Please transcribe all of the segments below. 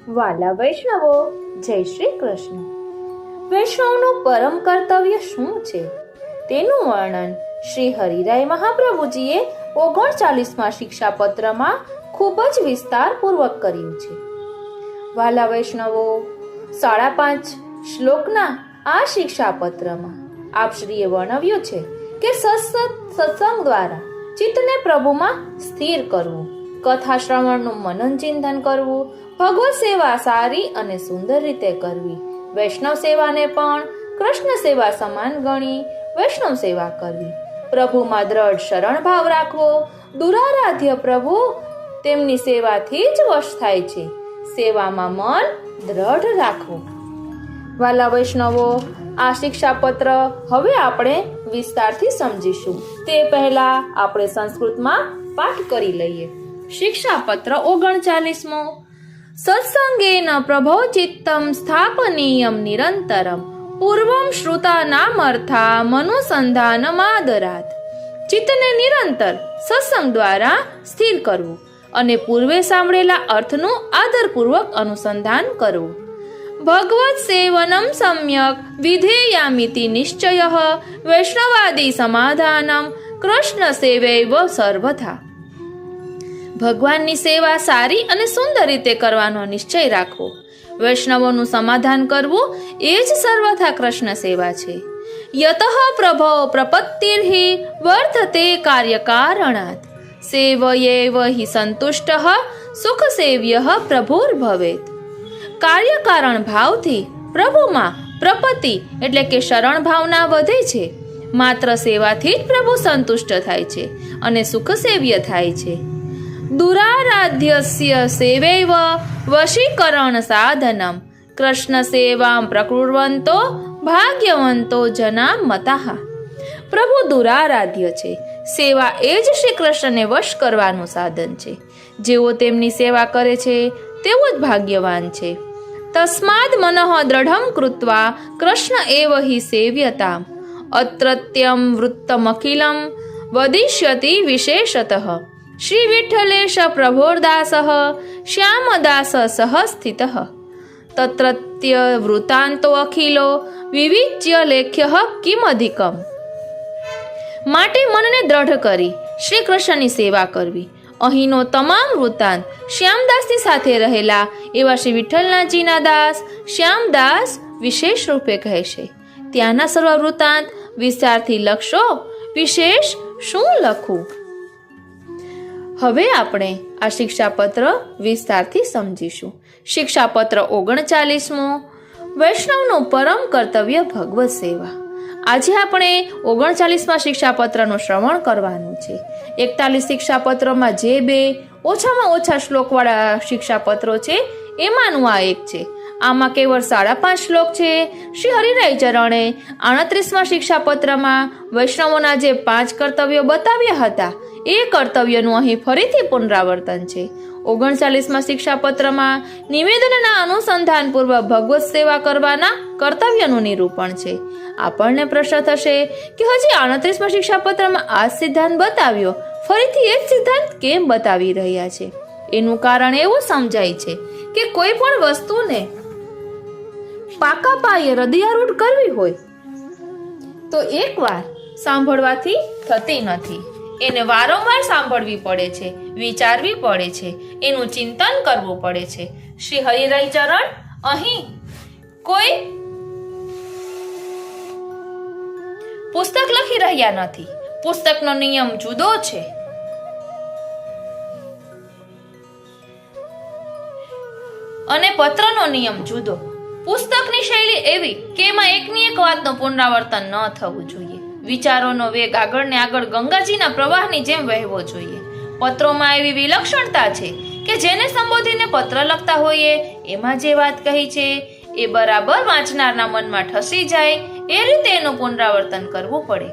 વાલા વૈષ્ણવો, જય શ્રી કૃષ્ણ. વૈષ્ણવનું પરમ કર્તવ્ય શું છે તેનું વર્ણન શ્રી હરિરાય મહાપ્રભુજીએ 39મા શિક્ષાપત્રમાં ખૂબ જ વિસ્તારપૂર્વક કર્યું છે. વાલા વૈષ્ણવો, 5.5 શ્લોકના આ શિક્ષાપત્રમાં આપશ્રીએ વર્ણવ્યું છે કે સત્સંગ દ્વારા ચિત્તને પ્રભુમાં સ્થિર કરવું, કથા શ્રવણનું મનન ચિંતન કરવું, ભગવત સેવા સારી અને સુંદર રીતે કરવી, વૈષ્ણવ સેવાને પણ કૃષ્ણ સેવા સમાન ગણી વૈષ્ણવ સેવા કરવી, પ્રભુમાં દ્રઢ શરણ ભાવ રાખવો, દુરારાધ્ય પ્રભુ તેમની સેવાથી જ વશ થાય છે, સેવામાં મન દ્રઢ રાખવું. વાલા વૈષ્ણવો, આ શિક્ષાપત્ર હવે આપણે વિસ્તારથી સમજીશું. તે પહેલા આપણે સંસ્કૃતમાં પાઠ કરી લઈએ. શિક્ષાપત્ર 39મો. સત્સંગેન પ્રભો ચિત્તમ સ્થાપનીયમ નિરંતરમ પૂર્વમ શ્રુતાનામર્થા મનુસંધાનમાદરાત. ચિત્તને નિરંતર સત્સંગ દ્વારા સ્થિર કરવું અને પૂર્વે સાંભળેલા અર્થનું આદરપૂર્વક અનુસંધાન કરવું. ભગવત સેવનમ સમ્યક વિધેયામિતિ નિશ્ચય વૈષ્ણવાદી સમાધાનમ કૃષ્ણ સેવૈવ સર્વથા. ભગવાનની સેવા સારી અને સુંદર રીતે કરવાનો નિશ્ચય રાખવો, વૈષ્ણવોનું સમાધાન કરવું એ જ સર્વથા કૃષ્ણ સેવા છે. યતઃ પ્રભો પ્રપત્તિર્હિ વર્ધતે કાર્યકારણાત સેવયેવ હિ સંતુષ્ટઃ સુખ સેવ્યઃ પ્રભુર્ભવેત. કાર્યકારણ ભાવથી પ્રભુમાં પ્રપત્તિ એટલે કે શરણ ભાવના વધે છે. માત્ર સેવાથી જ પ્રભુ સંતુષ્ટ થાય છે અને સુખ સેવ્ય થાય છે. દુરારાધ્યસ્ય સેવૈવ વશીકરણ સાધનમ કૃષ્ણ સેવામ પ્રકુર્વંતો ભાગ્યવંતો જના મતઃ. પ્રભુ દુરારાધ્ય છે, સેવા એ જ શ્રી કૃષ્ણને વશ કરવાનું સાધન છે. જેઓ તેમની સેવા કરે છે તેઓ જ ભાગ્યવાન છે. તસ્માદ મનઃ દ્રઢમ કૃત્વા કૃષ્ણ એવ હિ સેવ્યતામ અત્રત્યમ વૃત્તમખિલમ વદિષ્યતિ વિશેષતઃ. શ્રી વિઠ્ઠલેશ પ્રભોર્દાસઃ શ્યામદાસ સહ સ્થિતઃ તત્રત્ય વૃતાંતો અખિલો વિવિચ્ય લેખ્ય કિમ અધિકમ. માટે મનને દ્રઢ કરી શ્રી કૃષ્ણની સેવા કરવી. અહીંનો તમામ વૃત્તાંત શ્યામદાસની સાથે રહેલા એવા શ્રી વિઠ્ઠલનાથજીના દાસ શ્યામદાસ વિશેષ રૂપે કહે છે. ત્યાંના સર્વ વૃત્તાંત વિસ્તારથી લખશો, વિશેષ શું લખવું. હવે આપણે આ શિક્ષાપત્ર વિસ્તારથી સમજીશું. શિક્ષાપત્ર 39મો. વૈષ્ણવનું પરમ કર્તવ્ય ભગવત સેવા. આજે આપણે 39મા શિક્ષાપત્રનું શ્રવણ કરવાનું છે. 41 શિક્ષાપત્રોમાં જે 2 ઓછામાં ઓછા શ્લોકવાળા શિક્ષાપત્રો છે એમાંનું આ એક છે. આમાં કેવળ 5.5 શ્લોક છે. શ્રી હરિરાય ચરણે 38મા શિક્ષાપત્રમાં વૈષ્ણવોના જે 5 કર્તવ્યો બતાવ્યા હતા એ કર્તવ્યનું અહીં ફરીથી પુનરાવર્તન છે. 39મા શિક્ષાપત્રમાં નિવેદનના અનુસંધાનપૂર્વક ભગવત સેવા કરવાના કર્તવ્યનું નિરૂપણ છે. આપણને પ્રશ્ન થશે કે હજી 38મા શિક્ષાપત્રમાં આ સિદ્ધાંત બતાવ્યો, ફરીથી એ જ સિદ્ધાંત કેમ બતાવી રહ્યા છે? એનું કારણ એવું સમજાય છે કે કોઈ પણ વસ્તુને પાકા પાયે હૃદયારૂઢ કરવી હોય તો એકવાર સાંભળવાથી થતી નથી. એને વારંવાર સાંભળવી પડે છે, વિચારવી પડે છે, એનું ચિંતન કરવું પડે છે. શ્રી હરિરાય ચરણ અહીં કોઈ પુસ્તક લખી રહ્યા નથી. પુસ્તકનો નિયમ જુદો છે અને પત્રનો નિયમ જુદો. પુસ્તકની શૈલી એવી કે એમાં એકની એક વાતનું પુનરાવર્તન ન થવું જોઈએ. વિચારોનો વેગ આગળ ને આગળ ગંગાજીના પ્રવાહની જેમ વહેવો જોઈએ. પત્રોમાં એવી વિલક્ષણતા છે કે જેને સંબોધીને પત્ર લખતા હોઈએ એમાં જે વાત કહી છે એ બરાબર વાંચનારના મનમાં ઠસી જાય એ રીતે એનું પુનરાવર્તન કરવું પડે.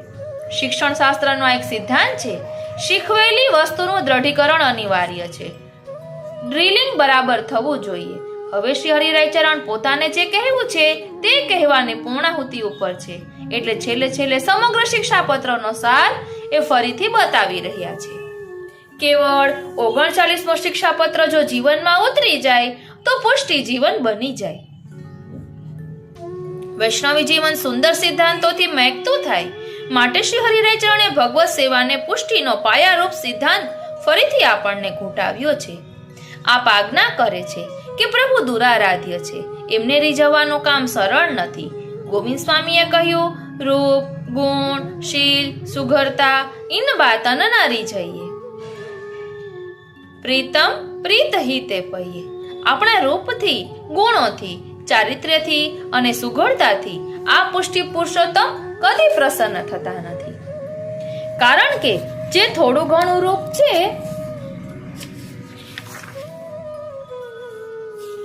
શિક્ષણ શાસ્ત્રનો એક સિદ્ધાંત છે, શીખવેલી વસ્તુનું દ્રઢીકરણ અનિવાર્ય છે. ડ્રિલિંગ બરાબર થવું જોઈએ. હવે શ્રી હરિરાય ચરણ પોતાને જે કહેવું છે તે કહેવાની પૂર્ણાહુતિ ઉપર છે. એટલે છેલ્લે સમગ્ર શિક્ષાપત્રનો સાર એ ફરીથી બતાવી રહ્યા છે. કેવળ 39મો શિક્ષાપત્ર જો જીવનમાં ઉતરી જાય તો પુષ્ટિ જીવન બની જાય. વૈષ્ણવી જીવન સુંદર સિદ્ધાંતોથી મહેકતું થાય માટે શ્રી હરિરાય ચરણે ભગવત સેવાને પુષ્ટિનો પાયારૂપ સિદ્ધાંત ફરીથી આપણને ઘૂંટાવ્યો છે. આપ આજ્ઞા કરે છે કે પ્રભુ દુરારાધ્ય છે, એમને રીઝવવાનું કામ સરળ નથી. ગોવિંદ સ્વામીએ કહ્યું, રૂપ, ગુણ, શીલ, સુઘરતા ઇન બાત ના રીઝઈએ. પ્રીતમ પ્રીત હિતે પહીએ. આપણા રૂપથી, ગુણોથી, ચારિત્ર્યથી અને સુઘડતાથી આ પુષ્ટિ પુરુષોત્તમ કદી પ્રસન્ન થતા નથી. કારણ કે જે થોડું ઘણું રૂપ છે,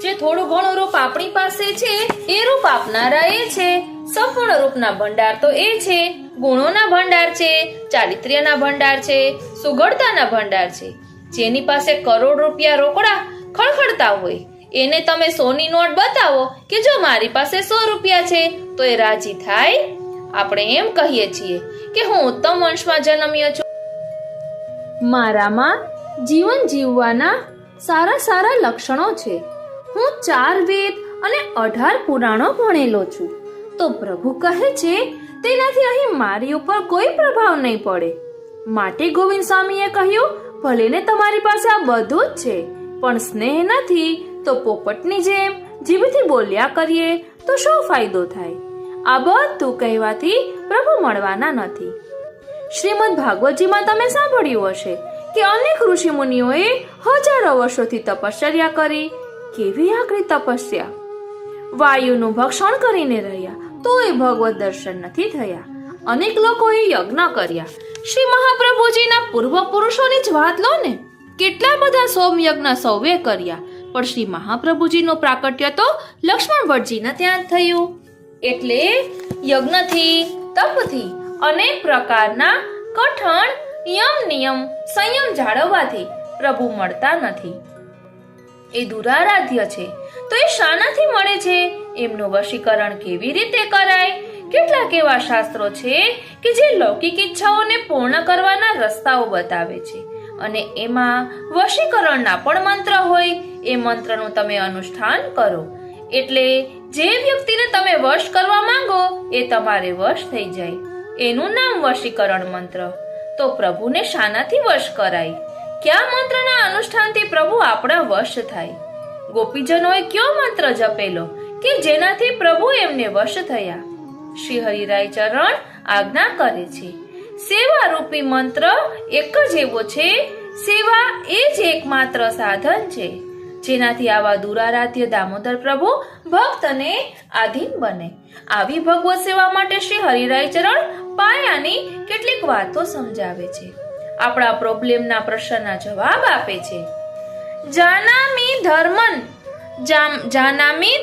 જે થોડું ઘણું રૂપ આપણી પાસે છે એ રૂપ આપનારા એ છે. સંપૂર્ણ રૂપના ભંડાર તો એ છે, ગુણોના ભંડાર છે, ચારિત્ર્યના ભંડાર છે, સુઘડતાના ભંડાર છે. જેની પાસે કરોડ રૂપિયા રોકડા ખળખળતા હોય એને તમે 100 ની નોટ બતાવો કે જો મારી પાસે 100 રૂપિયા છે તો એ રાજી થાય? આપણે એમ કહીએ છીએ કે હું ઉત્તમ વંશમાં જન્મ્યો છું, મારામાં જીવન જીવવાના સારા સારા લક્ષણો છે, હું 4 વેદ અને 18 પુરાણો ભણેલો છું. તો પ્રભુ કહે છે તેનાથી અહીં મારી ઉપર કોઈ પ્રભાવ નહીં પડે. માટે ગોવિંદ સ્વામીએ કહ્યું, ભલે ને તમારી પાસે આ બધું જ છે પણ સ્નેહ નથી તો પોપટની જેમ જીભથી બોલ્યા કરીએ તો શું ફાયદો થાય? આ બધું કહેવાથી પ્રભુ મળવાના નથી. શ્રીમદ ભાગવતજીમાં તમે સાંભળ્યું હશે કે અનેક ઋષિ મુનિઓએ હજારો વર્ષોથી તપશ્ચર્યા કરી. કેવી આકરી તપસ્યા! વાયુનું ભક્ષણ કરીને રહ્યા તોય ભગવત દર્શન નથી થયા. અનેક લોકોએ યજ્ઞ કર્યા. શ્રી મહાપ્રભુજીના પૂર્વ પુરુષોની જ વાત લો ને, કેટલા બધા સોમ યજ્ઞ સૌએ કર્યા પણ શ્રી મહાપ્રભુજીનું પ્રાકટ્ય તો લક્ષ્મણ ભટ્ટજીના ત્યાં જ થયું. એટલે યજ્ઞથી, તપથી, અનેક પ્રકારના કઠણ યમ નિયમ સંયમ જાળવવાથી પ્રભુ મળતા નથી. એ દુરારાધ્ય છે તો એ શાનાથી મળે છે? એમનું વશીકરણ કેવી રીતે કરાય? કેટલાક એવા શાસ્ત્રો છે કે જે લૌકિક ઈચ્છાઓને પૂર્ણ કરવાના રસ્તાઓ બતાવે છે અને એમાં વશીકરણના પણ મંત્ર હોય. એ મંત્રનું તમે અનુષ્ઠાન કરો એટલે જે વ્યક્તિને તમે વશ કરવા માંગો એ તમારે વશ થઈ જાય. એનું નામ વશીકરણ મંત્ર. તો પ્રભુને શાનાથી વશ કરાય? કયા મંત્રના અનુષ્ઠાનથી પ્રભુ આપણા વશ થાય? ગોપીજનોએ કયો મંત્ર જપેલો કે જેનાથી પ્રભુ એમને વશ થયા? શ્રી હરિરાય ચરણ આજ્ઞા કરે છે, સેવા રૂપી મંત્ર એક જ એવો છે, સેવા એ જ એકમાત્ર સાધન છે જેનાથી આવા દુરારાધ્ય દામોદર પ્રભુ ભક્તને આધીન બને. આવી ભગવત સેવા માટે શ્રી હરિરાય ચરણ પાયાની કેટલીક વાતો સમજાવે છે, આપણા પ્રોબ્લેમના પ્રશ્નના જવાબ આપે છે. જાનામી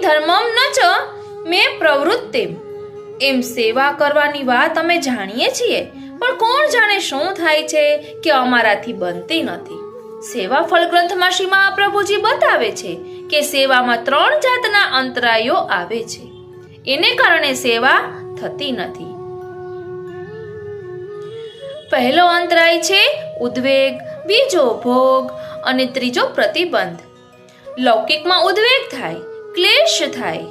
ધર્મમ ન ચ મે પ્રવૃત્તિમ. એમ સેવા કરવાની વાત અમે જાણીએ છીએ પણ કોણ જાણે શું થાય છે કે અમારાથી બનતી નથી. સેવા ફળ ગ્રંથમાં શ્રી મહાપ્રભુજી બતાવે છે કે સેવામાં 3 જાતના અંતરાયો આવે છે, એને કારણે સેવા થતી નથી. પહેલો અંતરાય છે ઉદ્વેગ, બીજો ભોગ અને ત્રીજો પ્રતિબંધ. લૌકિકમાં ઉદ્વેગ થાય, ક્લેશ થાય,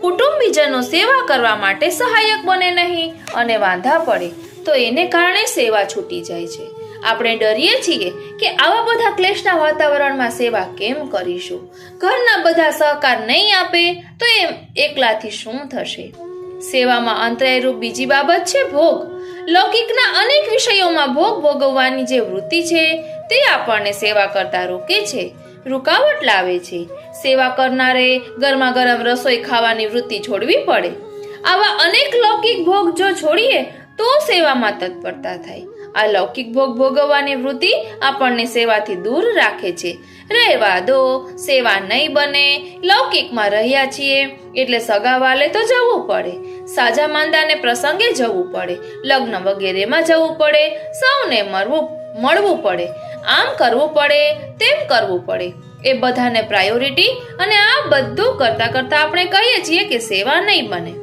કુટુંબીજનો સેવા કરવા માટે સહાયક બને નહીં અને વાંધા પડે તો એને કારણે સેવા છૂટી જાય છે. આપણે ડરીએ છીએ કે આવા બધા ક્લેશના વાતાવરણમાં સેવા કેમ કરીશું? ઘરના બધા સહકાર નહીં આપે તો એમ એકલાથી શું થશે? સેવામાં અંતરાયરૂપ બીજી બાબત છે ભોગ. લૌકિકના અનેક વિષયોમાં ભોગ ભોગવવાની જે વૃત્તિ છે તે આપણને સેવા કરતા રોકે છે, રૂકાવટ લાવે છે. સેવા કરનારે ગરમા ગરમ રસોઈ ખાવાની વૃત્તિ છોડવી પડે. આવા અનેક લૌકિક ભોગ જો છોડીએ તો સેવામાં તત્પરતા થાય. આ લૌકિક ભોગ ભોગવવાની વૃત્તિ આપણને સેવાથી દૂર રાખે છે. રહેવા દો, સેવા નહીં બને, લૌકિકમાં રહ્યા છીએ એટલે સગાવાલે તો જવું પડે, સાજા માંદાને પ્રસંગે જવું પડે, લગ્ન વગેરેમાં જવું પડે, સૌને મળવું પડે, આમ કરવું પડે, તેમ કરવું પડે. એ બધાને પ્રાયોરિટી અને આ બધું કરતા કરતા આપણે કહીએ છીએ કે સેવા નહીં બને.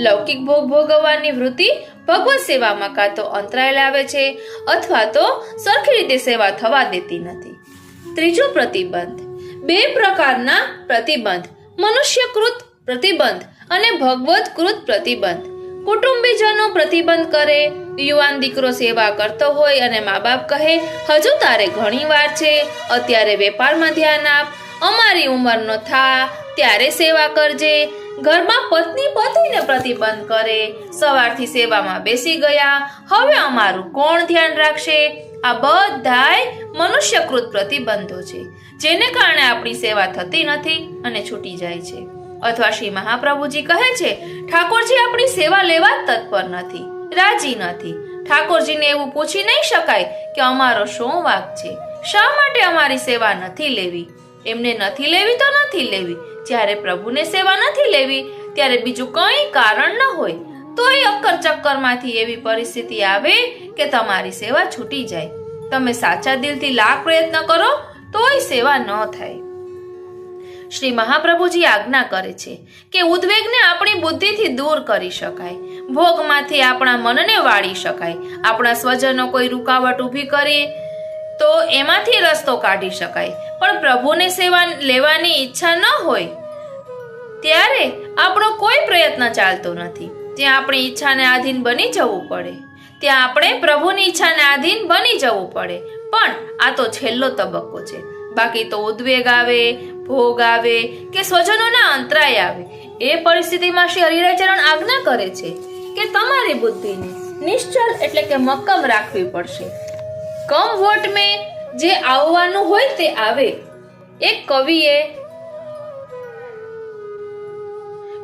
લૌકિક ભોગ ભોગવવાની વૃત્તિ ભગવત સેવામાં કાં તો અંતરાય લાવે છે અથવા તો સરખી રીતે સેવા થવા દેતી નથી. ત્રીજો પ્રતિબંધ, બે પ્રકારના પ્રતિબંધ, મનુષ્યકૃત પ્રતિબંધ અને ભગવતકૃત પ્રતિબંધ. કુટુંબીજનો પ્રતિબંધ કરે, યુવાન દીકરો સેવા કરતો હોય અને મા બાપ કહે હજુ તારે ઘણી વાર છે, અત્યારે વેપારમાં ધ્યાન આપ, અમારી ઉંમરનો થા ત્યારે સેવા કરજે. ઘરમાં પત્ની પતિને પ્રતિબંધ કરે, સવારથી સેવામાં બેસી ગયા, હવે અમારું કોણ ધ્યાન રાખશે? આ બધાય મનુષ્યકૃત પ્રતિબંધો છે, જેને કારણે આપણી સેવા થતી નથી અને છૂટી જાય છે. અથવા શ્રી મહાપ્રભુજી કહે છે ઠાકોરજી આપણી સેવા લેવા જ તત્પર નથી, રાજી નથી. ઠાકોરજીને એવું પૂછી નહીં શકાય કે અમારો શું વાંક છે, શા માટે અમારી સેવા નથી લેવી? એમને નથી લેવી તો નથી લેવી. જ્યારે પ્રભુને સેવા નથી લેવી ત્યારે બીજું કંઈ કારણ ન હોય તો એ અક્કર ચક્કરમાંથી એવી પરિસ્થિતિ આવે કે તમારી સેવા છૂટી જાય. તમે સાચા દિલથી લાખ પ્રયત્ન કરો તોય સેવા ન થાય. શ્રી મહાપ્રભુજી આજ્ઞા કરે છે કે ઉદ્વેગને આપણી બુદ્ધિથી દૂર કરી શકાય, ભોગમાંથી આપણા મનને વાળી શકાય. આપણા સ્વજનો કોઈ રૂકાવટ ઊભી કરી તો એમાંથી રસ્તો કાઢી શકાય, પણ પ્રભુને સેવા લેવાની ઈચ્છા ન હોય ત્યારે આપણો કોઈ પ્રયત્ન ચાલતો નથી. ત્યાં આપણી ઈચ્છાને આધીન બની જવું પડે, ત્યાં આપણે પ્રભુની ઈચ્છાને આધીન બની જવું પડે. પણ આ તો છેલ્લો તબક્કો છે. બાકી તો ઉદ્વેગ આવે, ભોગ આવે કે સ્વજનોના અંતરાય આવે, એ પરિસ્થિતિમાં શ્રી હરિરાયચરણ આજ્ઞા કરે છે કે તમારી બુદ્ધિને નિશ્ચલ એટલે કે મક્કમ રાખવી પડશે. કમ વોટ મેં જે આવવાનું હોય તે આવે. એક કવિએ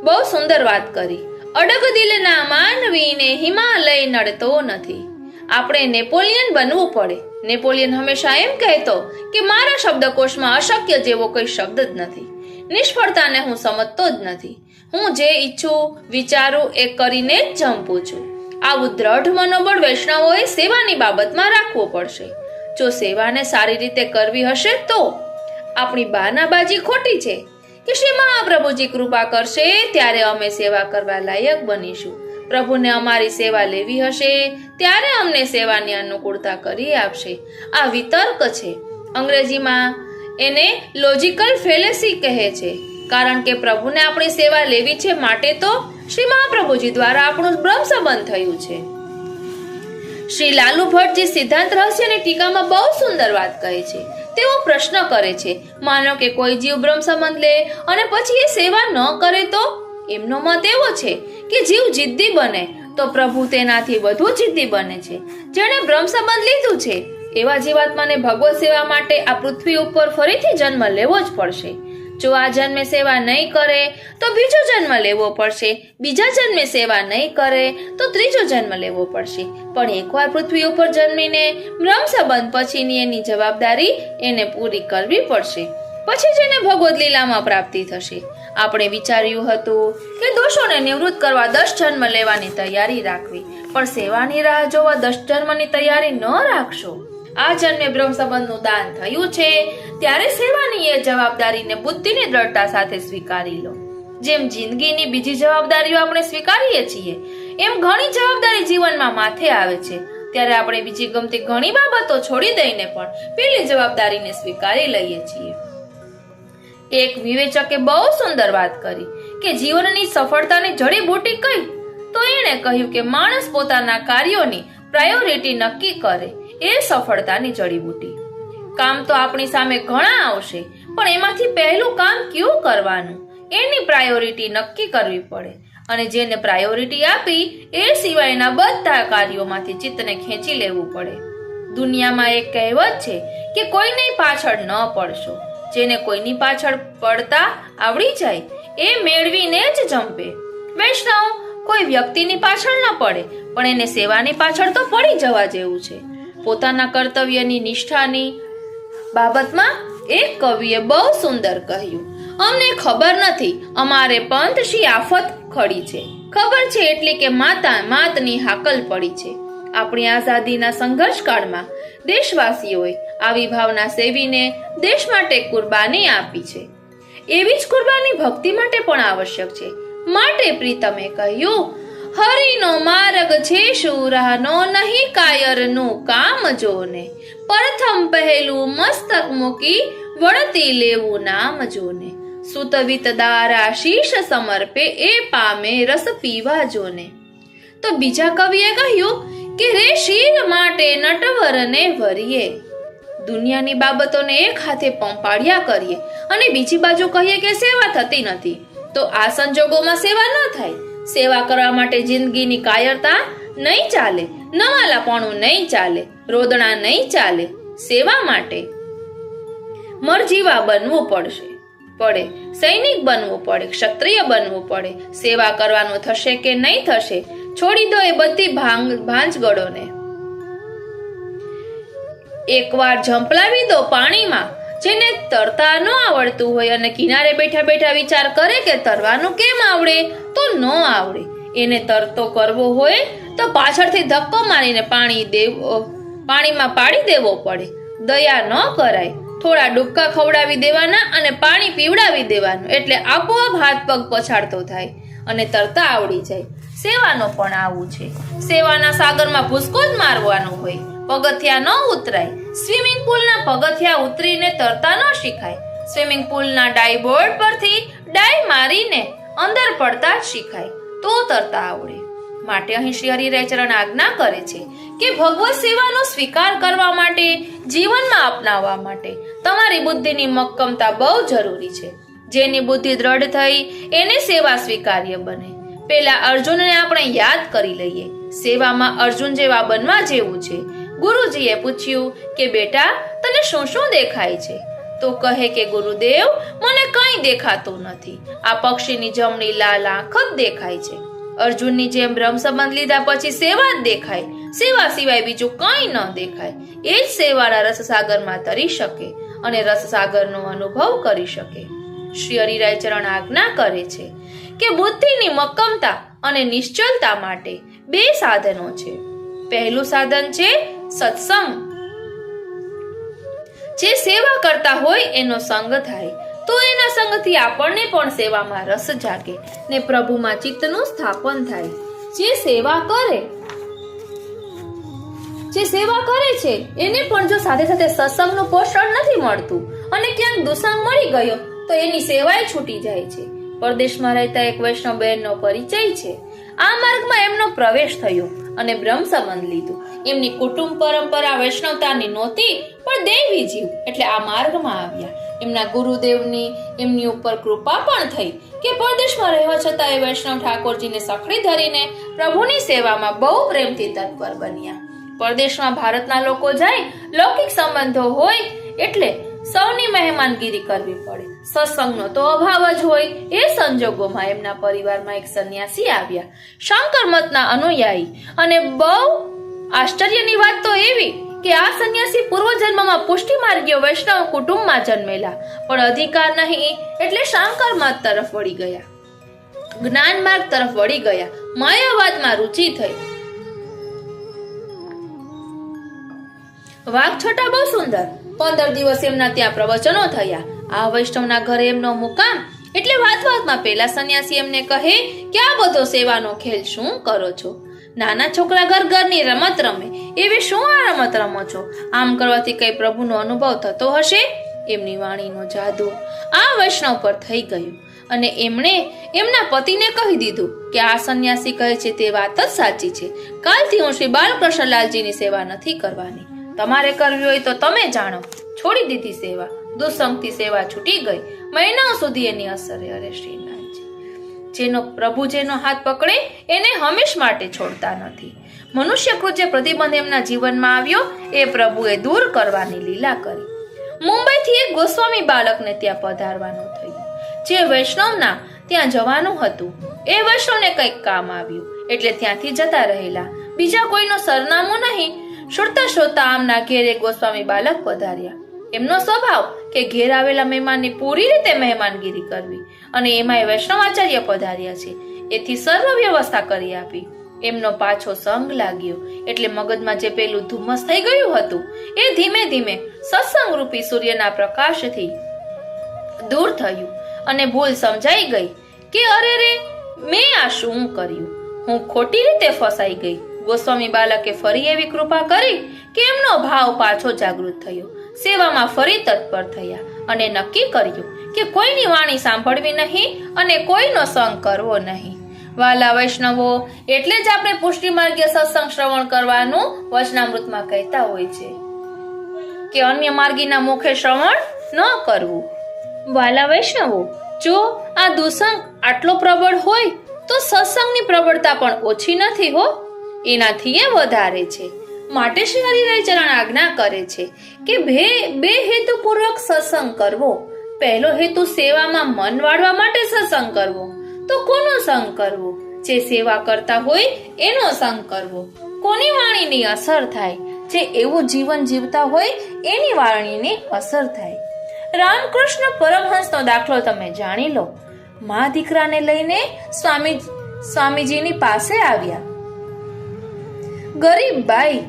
બહુ સુંદર વાત કરી, અડગ દિલના માનવીને હિમાલય નડતો નથી. આપણે નેપોલિયન બનવું પડે. નેપોલિયન હંમેશા એમ કહેતો કે મારા શબ્દકોશમાં અશક્ય જેવો કોઈ શબ્દ જ નથી, નિષ્ફળતાને હું સમજતો જ નથી, હું જે ઈચ્છું વિચારું એ કરીને જ જંપું છું. આવું દ્રઢ મનોબળ વૈષ્ણવોએ સેવાની બાબતમાં રાખવું પડશે. જો સેવાને સારી રીતે કરવી હશે તો આપણી બાનાબાજી ખોટી છે કે શ્રી મહાપ્રભુજી કૃપા કરશે ત્યારે અમે સેવા કરવા લાયક બનીશું. પ્રભુને અમારી સેવા લેવી હશે ત્યારે અમને સેવાની અનુકૂળતા કરી આપશે. આ વિતર્ક છે. અંગ્રેજીમાં એને લોજિકલ ફેલેસી કહે છે. કારણ કે પ્રભુને આપણી સેવા લેવી છે માટે તો શ્રી મહાપ્રભુજી દ્વારા આપણું બ્રહ્મ સંબંધ થયું છે. શ્રી લાલુ ભટ્ટજી સિદ્ધાંત રહસ્યની ટીકામાં બહુ સુંદર વાત કહે છે. તેઓ પ્રશ્ન કરે છે, માનો કે કોઈ જીવ બ્રહ્મ સંબંધ લે અને પછી એ સેવા ન કરે તો? એમનો મત એવો છે કે જીવ જિદ્દી બને તો પ્રભુ તેનાથી વધુ જિદ્દી બને છે. જેણે બ્રહ્મ સંબંધ લીધું છે એવા જીવાત્માને ભગવત સેવા માટે આ પૃથ્વી ઉપર ફરીથી જન્મ લેવો જ પડશે. જો આ જન્મે સેવા નહીં કરે તો બીજો જન્મ લેવો પડશે, બીજા જન્મે સેવા નહીં કરે તો ત્રીજો જન્મ લેવો પડશે. પણ એકવાર પૃથ્વી ઉપર જન્મીને બ્રહ્મ સંબંધ પછીની એની જવાબદારી એને પૂરી કરવી પડશે. પછી જેને ભગવદ લીલામાં પ્રાપ્તિ થશે. આપણે વિચાર્યું હતું કે દોષોને નિવૃત્ત કરવા 10 જન્મ લેવાની તૈયારી રાખવી, પણ સેવાની રાહ જોવા 10 જન્મની તૈયારી ન રાખશો. આ જન્મે બ્રહ્મ સંબંધનું દાન થયું છે ત્યારે સેવાની એ જવાબદારીને બુદ્ધિની દ્રઢતા સાથે સ્વીકારી લો. જેમ જિંદગીની બીજી જવાબદારીઓ આપણે સ્વીકારીએ છીએ એમ ઘણી જવાબદારી જીવનમાં માથે આવે છે ત્યારે આપણે બીજી ગમતી ઘણી બાબતો છોડી દઈને પણ પેલી જવાબદારીને સ્વીકારી લઈએ છીએ. એક વિવેચકે બહુ સુંદર વાત કરી કે જીવનની સફળતાની જડીબુટી કઈ? તો એણે કહ્યું કે માણસ પોતાના કાર્યોની પ્રાયોરિટી નક્કી કરે એ સફળતાની જડીબુટી. કામ તો આપણી સામે ઘણા આવશે પણ એમાંથી પહેલું કામ કયું કરવાનું એની પ્રાયોરિટી નક્કી કરવી પડે. અને જેને પ્રાયોરિટી આપી એ સિવાયના બધા કાર્યોમાંથી ચિત્તને ખેંચી લેવું પડે. દુનિયામાં એક કહેવત છે કે કોઈની પાછળ ન પડશો. જેને કોઈની પાછળ પડતા આવડી જાય એ મેળવીને જ જંપે. વૈષ્ણવ કોઈ વ્યક્તિની પાછળ ન પડે પણ એને સેવાની પાછળ તો પડી જવા જેવું છે. પોતાના કર્તવ્યની નિષ્ઠાની બાબતમાં એક કવિએ બહુ સુંદર કહ્યું, અમને ખબર નથી અમારે પંથ શી આફત ખડી છે, ખબર છે એટલી કે માતની હાકલ પડી છે. આપણી આઝાદીના સંઘર્ષ કાળમાં દેશવાસીઓએ આવી ભાવના સેવીને દેશ માટે કુરબાની આપી છે. એવી જ કુરબાની ભક્તિ માટે પણ આવશ્યક છે. માટે પ્રીતમે કહ્યું, હરિનો માર્ગ છે શુરાનો નહીં કાયરનું કામ જોને, પ્રથમ પહેલું મસ્તક મૂકી વળતી લેવું નામ જોને, સુત વિત દારા શીશ સમર્પે એ પામે રસ પીવા જોને. તો બીજા કવિએ કહ્યું કે રે શિર માટે નટવરને વરીએ, દુનિયાની બાબતોને એક હાથે પંપાળ્યા કરીએ અને બીજી બાજુ કહીએ કે સેવા થતી નથી, તો આ સંજોગોમાં સેવા ન થાય. સેવા કરવા માટે જિંદગીની કાયરતા નહીં ચાલે, નવાલાપણું નહીં ચાલે, રોદણા નહીં ચાલે. સેવા માટે મરજીવા બનવું પડે, સૈનિક બનવું પડે, ક્ષત્રિય બનવું પડે. સેવા કરવાનું થશે કે નહીં થશે, છોડી દો એ બધી ભાંજગડોને. એકવાર ઝંપલાવી દો પાણીમાં, જેને તરતા ન આવડતું હોય અને કિનારે બેઠા બેઠા વિચાર કરે કે તરવાનું કેમ આવડે, તો ન આવડે. એને તરતો કરવો હોય તો પાછળથી ધક્કો મારીને પાણીમાં પાડી દેવો પડે. દયા ન કરાય, થોડા ડૂબકા ખવડાવી દેવાના અને પાણી પીવડાવી દેવાનું, એટલે આપોઆપ હાથ પગ પછાડતો થાય અને તરતા આવડી જાય. સેવાનો પણ આવું છે. સેવાના સાગરમાં ભૂસકો જ મારવાનો હોય, પગથિયા ન ઉતરાય. સ્વિમિંગ પુલના પગથિયા ઉતરીને તરતા ન શીખાય. સ્વિમિંગ પુલના ડાઈબોર્ડ પરથી ડાઈ મારીને અંદર પડતા જ શીખાય, તો તરતા આવડે. માટે અહીં શ્રી હરિરાયચરણ આજ્ઞા કરે છે કે ભગવત સેવાનો સ્વીકાર કરવા માટે, જીવનમાં અપનાવવા માટે તમારી બુદ્ધિની મક્કમતા બહુ જરૂરી છે. જેની બુદ્ધિ દ્રઢ થઈ એને સેવા સ્વીકાર્ય બને. પેલા અર્જુનને આપણે યાદ કરી લઈએ. સેવામાં અર્જુન જેવા બનવા જેવું છે. ગુરુજીએ પૂછ્યું કે બેટા તને શું શું દેખાય છે? તો કહે કે ગુરુદેવ મને કંઈ દેખાતું નથી, આ પક્ષીની જમણી લાલ આંખ જ દેખાય છે. અર્જુનની જેમ બ્રહ્મ સંબંધ લીધા પછી સેવા જ દેખાય, સેવા સિવાય બીજું કંઈ ન દેખાય. એ જ સેવાના રસસાગરમાં તરી શકે અને રસસાગરનો અનુભવ કરી શકે. શ્રી હરિરાયચરણ આજ્ઞા કરે છે કે બુદ્ધિની મક્કમતા અને નિશ્ચલતા માટે બે સાધનો છે. પહેલું સાધન છે સત્સંગ. જે સેવા કરતા હોય એનો સંગ થાય, તો એના સંગથી આપણને પણ સેવામાં રસ જાગે ને પ્રભુમાં ચિત્તનું સ્થાપન થાય. જે સેવા કરે છે એને પણ જો સાથે સાથે સત્સંગનું પોષણ નથી મળતું અને ક્યાંક દુસંગ મળી ગયો તો એની સેવાય છૂટી જાય છે. પરદેશમાં રહેતા એક વૈષ્ણવ બહેનનો પરિચય છે. આ માર્ગમાં એમનો પ્રવેશ થયો અને બ્રહ્મ સંબંધ લીધું. એમની કુટુંબ પરંપરા વૈષ્ણવતાની નહોતી, પણ દૈવી જીવ એટલે આ માર્ગમાં આવ્યા. એમના ગુરુદેવની એમની ઉપર કૃપા પણ થઈ કે પરદેશમાં રહેવા છતાં એ વૈષ્ણવ ઠાકોરજીને સખડી ધરીને પ્રભુની સેવામાં બહુ પ્રેમથી તત્પર બન્યા. પરદેશમાં ભારતના લોકો જાય, લૌકિક સંબંધો હોય એટલે સૌની મહેમાનગીરી કરવી પડે, સત્સંગનો તો અભાવ જ હોય. એ સંજોગોમાં એમના પરિવારમાં એક સંન્યાસી આવ્યા, શંકર મતના અનુયાયી. અને બહુ આશ્ચર્યની વાત તો એવી કે આ સંન્યાસી પૂર્વજન્મમાં પુષ્ટિ માર્ગીય વૈષ્ણવ કુટુંબમાં જન્મેલા, પણ અધિકાર નહીં એટલે શંકર મત તરફ વળી ગયા, જ્ઞાન માર્ગ તરફ વળી ગયા, માયાવાદમાં રુચિ થઈ. વાઘછટા બહુ સુંદર. 15 દિવસ એમના ત્યાં પ્રવચનો થયા. આ વૈષ્ણવના ઘરે એમનો મુકામ એટલે વાતમાં પેલા સંન્યાસી એમને કહે કે આ બધો સેવાનો ખેલ શું કરો છો? નાના છોકરા ઘરની રમત રમે એવી શું આ રમત રમો છો? આમ કરવાથી કઈ પ્રભુનો અનુભવ થતો હશે? એમની વાણીનો જાદુ આ વૈષ્ણવ પર થઈ ગયો અને એમણે એમના પતિને કહી દીધું કે આ સંન્યાસી કહે છે તે વાત જ સાચી છે. કાલથી હું શ્રી બાલકૃષ્ણલાલજીની સેવા નથી કરવાની. તમારે કરવી હોય તો તમે જાણો. છોડી દીધી સેવા. દુસંગથી સેવા છૂટી ગઈ. મહિનાઓ સુધી એની અસરે. અરે શ્રીનાથજી, જેનો હાથ પકડે એને હંમેશ માટે છોડતા નથી. મનુષ્યકૃત જે પ્રતિબંધ એમના જીવનમાં આવ્યો એ પ્રભુએ દૂર કરવાની લીલા કરી. મુંબઈથી એક ગોસ્વામી બાળકને ત્યાં પધારવાનું થયું. જે વૈષ્ણવના ત્યાં જવાનું હતું એ વૈષ્ણવને કંઈક કામ આવ્યું એટલે ત્યાંથી જતા રહેલા. બીજા કોઈનો સરનામું નહીં. શોધતા આમના ઘેર એક ગોસ્વામી બાલક પધાર્યા. એમનો સ્વભાવ કે ઘેર આવેલા મહેમાનની પૂરી રીતે મહેમાનગીરી કરવી, અને એમાંય વૈષ્ણવાચાર્ય પધાર્યા છે એથી સર્વ વ્યવસ્થા કરી આપી. એમનો પાછો સંગ લાગ્યો એટલે મગજમાં જે પેલું ધુમ્મસ થઈ ગયું હતું એ ધીમે ધીમે સત્સંગ રૂપી સૂર્યના પ્રકાશથી દૂર થયું અને ભૂલ સમજાઈ ગઈ કે અરે રે, મેં આ શું કર્યું? હું ખોટી રીતે ફસાઈ ગઈ. ગોસ્વામી બાલકે ફરી એવી કૃપા કરી કે એમનો ભાવ પાછો જાગૃત થયો. સેવામાં ફરી તત્પર થયા અને નક્કી કર્યું કે કોઈની વાણી સાંભળવી નહીં અને કોઈનો સંગ કરવો નહીં. વાલા વૈષ્ણવો, એટલે જ આપણે પુષ્ટિ માર્ગીય સત્સંગ શ્રવણ કરવાનું વચનામૃતમાં કહેતા હોય છે કે અન્ય માર્ગીના મુખે શ્રવણ ન કરવું. વાલા વૈષ્ણવો, જો આ દુસંગ આટલો પ્રબળ હોય તો સત્સંગની પ્રબળતા પણ ઓછી નથી હો, એનાથી એ વધારે છે. માટે શ્રી હરિરાય ચરણ આજ્ઞા કરે છે કે બે હેતુપૂર્વક સત્સંગ કરવો. પહેલો હેતુ સેવામાં મન વાળવા માટે સત્સંગ કરવો, તો કોનો સંગ કરવો? જે સેવા કરતા હોય એનો સંગ કરવો. કોની વાણીની અસર થાય? જે એવું જીવન જીવતા હોય એની વાણીની અસર થાય. રામકૃષ્ણ પરમહંસનો દાખલો તમે જાણી લો. મા દીકરાને લઈને સ્વામીજીની પાસે આવ્યા. ગરીબ બાઈ,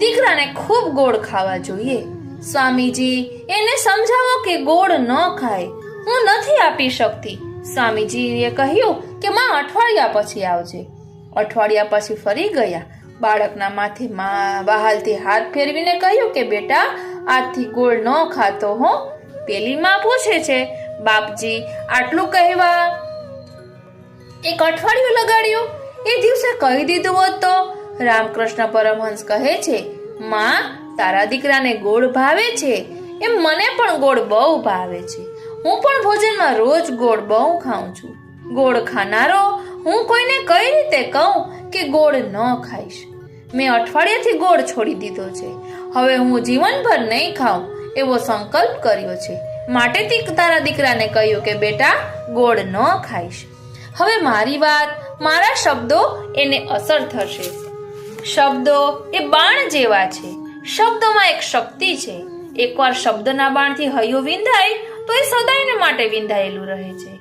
દીકરાને ખૂબ ગોળ ખાવા જોઈએ. સ્વામીજી, એને સમજાવો કે ગોળ ન ખાય, હું નથી આપી શકતી. સ્વામીજીએ કહ્યું કે માં અઠવાડિયા પછી આવજે. અઠવાડિયા પછી ફરી ગયા. બાળકના માથે બહાલથી હાથ ફેરવીને કહ્યું કે બેટા, આજથી ગોળ ન ખાતો હો. પેલી માં પૂછે છે, બાપજી આટલું કહેવા એક અઠવાડિયું લગાડ્યું? એ દિવસે કહી દીધું હોત તો? રામકૃષ્ણ પરમહંસ કહે છે, માં, તારા દીકરાને ગોળ ભાવે છે એમ મને પણ ગોળ બહુ ભાવે છે. હું પણ ભોજનમાં રોજ ગોળ બહુ ખાઉં છું. ગોળ ખાનારો હું કોઈને કઈ રીતે કહું કે ગોળ ન ખાઈશ? મેં અઠવાડિયાથી ગોળ છોડી દીધો છે. હવે હું જીવનભર નહીં ખાઉં એવો સંકલ્પ કર્યો છે. માટે તારા દીકરાને કહ્યું કે બેટા, ગોળ ન ખાઈશ. હવે મારી વાત, મારા શબ્દો એને અસર થશે. શબ્દો એ બાણ જેવા છે. શબ્દોમાં એક શક્તિ છે. એકવાર શબ્દના બાણથી હૈયું વિંધાય તો એ સદાયને માટે વિંધાયેલું રહે છે.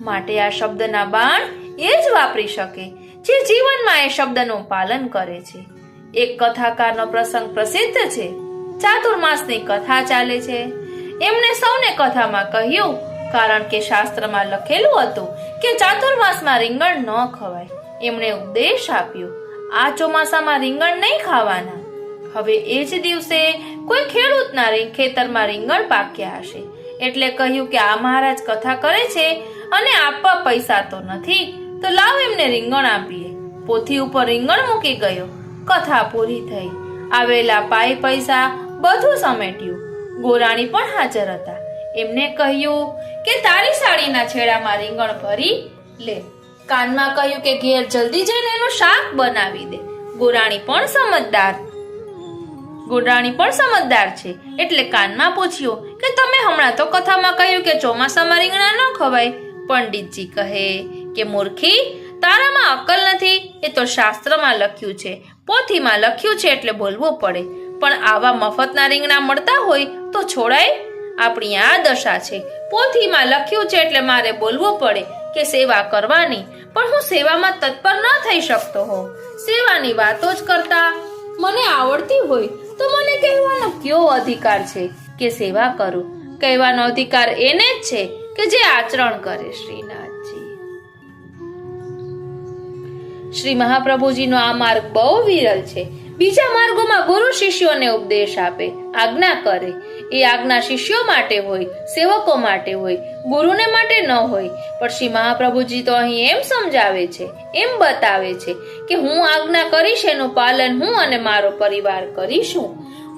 માટે આ શબ્દના બાણ એ જ વાપરી શકે જે જીવનમાં એ શબ્દનું પાલન કરે છે. એક કથાકારનો પ્રસંગ પ્રસિદ્ધ છે. ચાતુર્માસની કથા ચાલે છે. એમને સૌને કથામાં કહ્યું, કારણ કે શાસ્ત્રમાં લખેલું હતું કે ચાતુર્માસમાં રીંગણ ન ખવાય. એમણે ઉપદેશ આપ્યો, આ ચોમાસામાં રીંગણ નહીં ખાવાના. હવે એ જ દિવસે કોઈ ખેડૂતના ખેતરમાં રીંગણ પાક્યા હશે એટલે કહ્યું કે આ મહારાજ કથા કરે છે અને આપવા પૈસા તો નથી, તો લાવ એમને રીંગણ આપીએ. પોથી ઉપર રીંગણ મૂકી ગયો. કથા પૂરી થઈ. આવેલા પૈસા બધું સમેટ્યું. ગોરાણી પણ હાજર હતા. એમને કહ્યું કે તારી સાડીના છેડામાં રીંગણ ભરી લે. કાનમાં કહ્યું કે ઘેર જલ્દી જઈને એનું શાક બનાવી દે. ગોરાણી પણ સમજદાર છે એટલે કાનમાં પૂછ્યું કે તમે હમણાં તો કથામાં કહ્યું કે ચોમાસામાં રીંગણા ન ખવાય. પંડિતજી કહે કે મૂર્ખી, તારામાં અક્કલ નથી. એ તો શાસ્ત્રમાં લખ્યું છે, પોથીમાં લખ્યું છે એટલે બોલવું પડે. પણ આવા મફતના રીંગણા મળતા હોય તો છોડાય? આપણી આ દશા છે. પોથીમાં લખ્યું છે એટલે મારે બોલવું પડે કે સેવા કરવાની, પણ હું સેવામાં તત્પર ન થઈ શકતો હોઉં. સેવાની વાતો જ કરતા મને આવડતી હોય તો મને કહેવાનો કયો અધિકાર છે કે સેવા કરું? કહેવાનો અધિકાર એને જ છે કે જે આચરણ કરે. શ્રીનાથજી. શ્રી મહાપ્રભુજીનો આ માર્ગ બહુ વિરલ છે. બીજા માર્ગોમાં ગુરુ શિષ્યોને ઉપદેશ આપે, આજ્ઞા કરે. એ આજ્ઞા શિષ્યો માટે હોય, સેવકો માટે હોય, ગુરુને માટે ન હોય. પણ શ્રી મહાપ્રભુજી તો અહીં એમ સમજાવે છે, એમ બતાવે છે કે હું આજ્ઞા કરીશ એનું પાલન હું અને મારો પરિવાર કરીશું.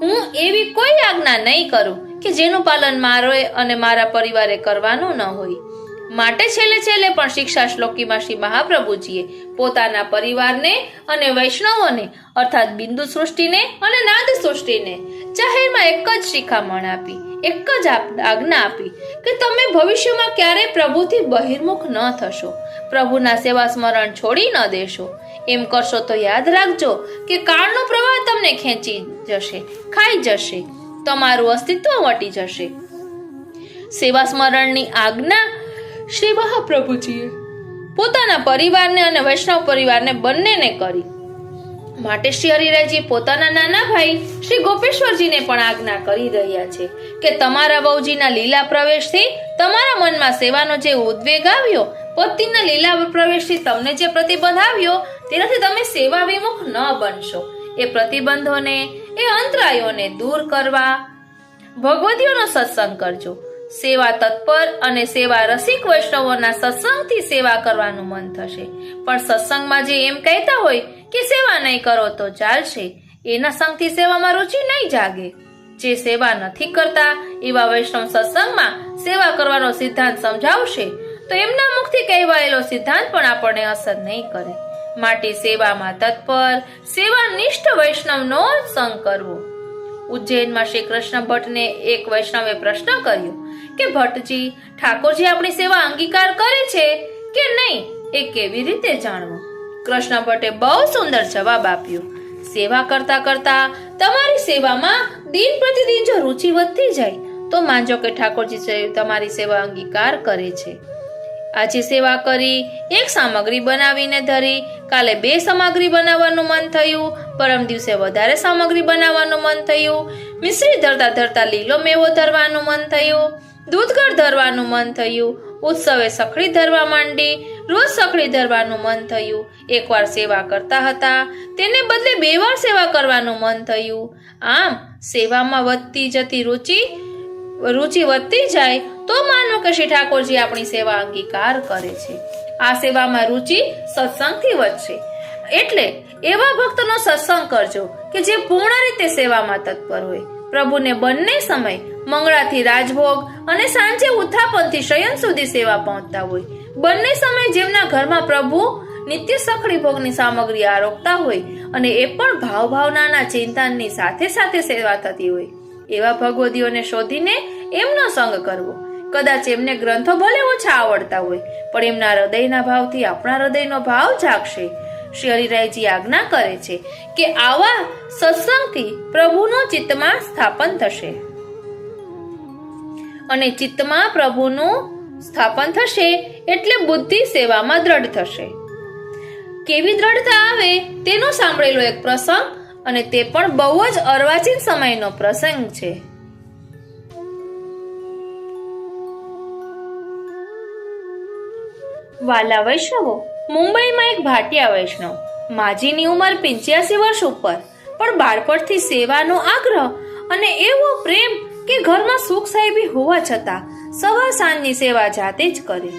હું એવી કોઈ આજ્ઞા નહીં કરું કે જેનું પાલન મારો અને મારા પરિવારે કરવાનું ન હોય. માટે છેલ્લે પણ શિક્ષા શ્લોકીમાં શ્રી મહાપ્રભુજીએ પોતાના પરિવારને અને વૈષ્ણવોને અર્થાત બિંદુ સૃષ્ટિને અને નાદ સૃષ્ટિને જાહેરમાં એક જ શિખામણ આપી, એક જ આજ્ઞા આપી કે તમે ભવિષ્યમાં ક્યારેય પ્રભુથી બહિર્મુખ ન થશો, પ્રભુના સેવા સ્મરણ છોડી ન દેશો. એમ કરશો તો યાદ રાખજો કે કાળનો પ્રવાહ તમને ખેંચી જશે, ખાઈ જશે, તમારું અસ્તિત્વ મટી જશે. સેવા સ્મરણની આજ્ઞા શ્રી મહાપ્રભુજીએ પોતાના પરિવારને અને વૈષ્ણવ પરિવારને બંનેને કરી. માટે શ્રી હરિરાયજી પોતાના નાના ભાઈ શ્રી ગોપેશ્વરજીને પણ આજ્ઞા કરી રહ્યા છે કે તમારા બહુજીના લીલા પ્રવેશથી તમારા મનમાં સેવાનો જે ઉદ્વેગ આવ્યો, પતિના લીલા પ્રવેશથી તમને જે પ્રતિબંધ આવ્યો, તેનાથી તમે સેવા વિમુખ ન બનશો. એ પ્રતિબંધોને, એ અંતરાયોને દૂર કરવા ભગવતીઓનો સત્સંગ કરજો. સેવા તત્પર અને સેવા રસિક વૈષ્ણવોના સત્સંગથી સેવા કરવાનું મન થશે. પણ સત્સંગમાં જે એમ કહેતા હોય કે સેવા નહીં કરો તો ચાલશે, એના સંગથી સેવામાં રુચિ નહીં જાગે. જે સેવા નથી કરતા એવા વૈષ્ણવ સત્સંગમાં સેવા કરવાનો સિદ્ધાંત સમજાવશે તો એમના મુખથી કહેવાયેલો સિદ્ધાંત પણ આપણને અસર નહીં કરે. માટે સેવામાં તત્પર, સેવાનિષ્ઠ વૈષ્ણવનો સંગ કરવો. ઉજ્જૈનમાં શ્રી કૃષ્ણ ભટ્ટને એક વૈષ્ણવે પ્રશ્ન કર્યો કે ભટ્ટજી, ઠાકોરજી આપણી સેવા અંગીકાર કરે છે કે નહીં એ કેવી રીતે જાણવું? કૃષ્ણ ભટ્ટે બહુ સુંદર જવાબ આપ્યો. સેવા કરતા કરતા તમારી સેવામાં દિન પ્રતિદિન જો રુચિ વધતી જાય તો માનજો કે ઠાકોરજી તમારી સેવા અંગીકાર કરે છે. આજે સેવા કરી, એક સામગ્રી બનાવીને ધરી, કાલે 2 સામગ્રી બનાવવાનું મન થયું, પરમ દિવસે વધારે સામગ્રી બનાવવાનું મન થયું, મિશ્રી ધરતા ધરતા લીલો મેવો ધરવાનું મન થયું, દૂધગળ ધરવાનું મન થયું, ઉત્સવે સખડી ધરવા માંડી, રોજ સખડી ધરવાનું મન થયું. એકવાર સેવા કરતા હતા તેને બદલે 2 વાર સેવા કરવાનું મન થયું. આમ સેવામાં વધતી જતી રુચિ વધતી જાય તો માનો કે શ્રી ઠાકોરજી આપણી સેવા અંગીકાર કરે છે. આ સેવામાં રુચિ સત્સંગથી વધશે. એટલે એવા ભક્તનો સત્સંગ કરજો કે જે પૂર્ણ રીતે સેવામાં તત્પર હોય. પ્રભુને બંને સમય મંગળાથી રાજભોગ અને સાંજે ઉત્થાપનથી શયન સુધી સેવા પહોંચતા હોય. બંને સમય જેમના ઘરમાં પ્રભુ નિત્ય સખડી ભોગની સામગ્રી આરોગતા હોય અને એ પણ ભાવનાના ચિંતનની સાથે સાથે સેવા થતી હોય, એવા ભગવદીઓને શોધીને એમનો સંગ કરવો. કદાચ એમને ગ્રંથો ભલે ઓછા આવડતા હોય પણ એમના હૃદયના ભાવથી આપણા હૃદયનો ભાવ જાગશે. શ્રી હરિરાયજી આજ્ઞા કરે છે કે આવા સત્સંગથી પ્રભુનું ચિત્તમાં સ્થાપન થશે અને ચિત્તમાં પ્રભુનું સ્થાપન થશે એટલે બુદ્ધિ સેવામાં દ્રઢ થશે. કેવી દ્રઢતા આવે તેનો સાંભળેલો એક પ્રસંગ, અને તે પણ બહુ જ અર્વાચીન સમયનો પ્રસંગ છે. વાલા વૈષ્ણવો, મુંબઈમાં એક ભાટિયા વૈષ્ણવ, માજીની ઉંમર 85 વર્ષ ઉપર, પણ બાળપણથી સેવાનો આગ્રહ અને એવો પ્રેમ કે ઘરમાં સુખ સાહેબી હોવા છતાં સવાર સાંજની સેવા જાતે જ કરે.